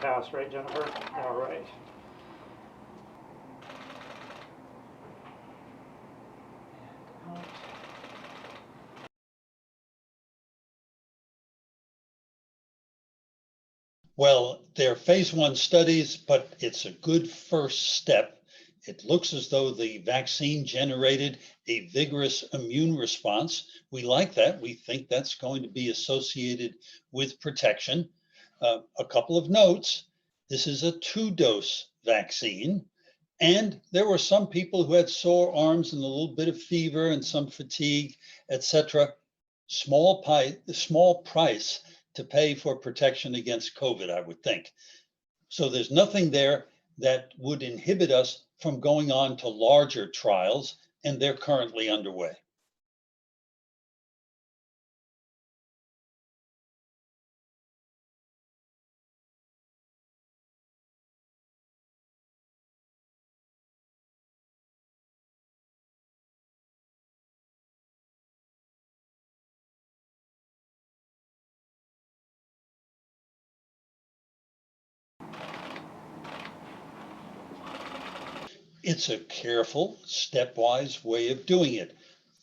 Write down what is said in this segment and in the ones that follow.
Pass, right, Jennifer? All right. Well, they're phase 1 studies, but it's a good first step. It looks as though the vaccine generated a vigorous immune response. We like that. We think that's going to be associated with protection. A couple of notes. This is a 2-dose vaccine. And there were some people who had sore arms and a little bit of fever and some fatigue, etc. Small price to pay for protection against COVID, I would think. So there's nothing there that would inhibit us from going on to larger trials, and they're currently underway. It's a careful, stepwise way of doing it.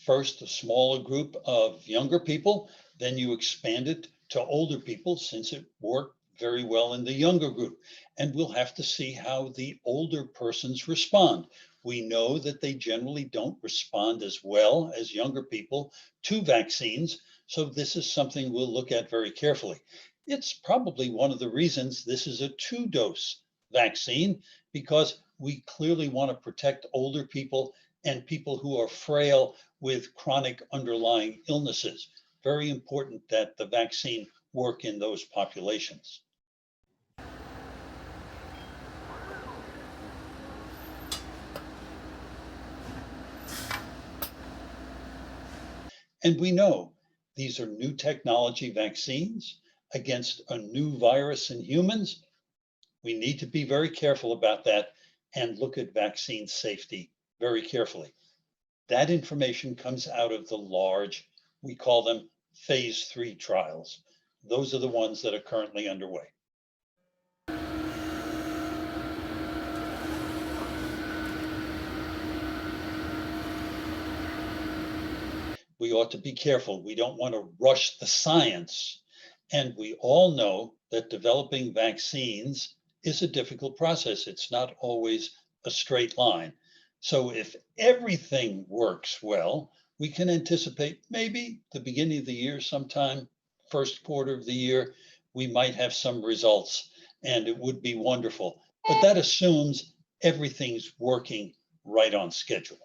First, a smaller group of younger people, then you expand it to older people since it worked very well in the younger group. And we'll have to see how the older persons respond. We know that they generally don't respond as well as younger people to vaccines. So this is something we'll look at very carefully. It's probably one of the reasons this is a 2-dose vaccine, because we clearly want to protect older people and people who are frail with chronic underlying illnesses. Very important that the vaccine work in those populations. And we know these are new technology vaccines against a new virus in humans. We need to be very careful about that and look at vaccine safety very carefully. That information comes out of the large, we call them phase 3 trials. Those are the ones that are currently underway. We ought to be careful. We don't want to rush the science. And we all know that developing vaccines is a difficult process. It's not always a straight line. So if everything works well, we can anticipate maybe the beginning of the year, sometime first quarter of the year, we might have some results, and it would be wonderful. But that assumes everything's working right on schedule.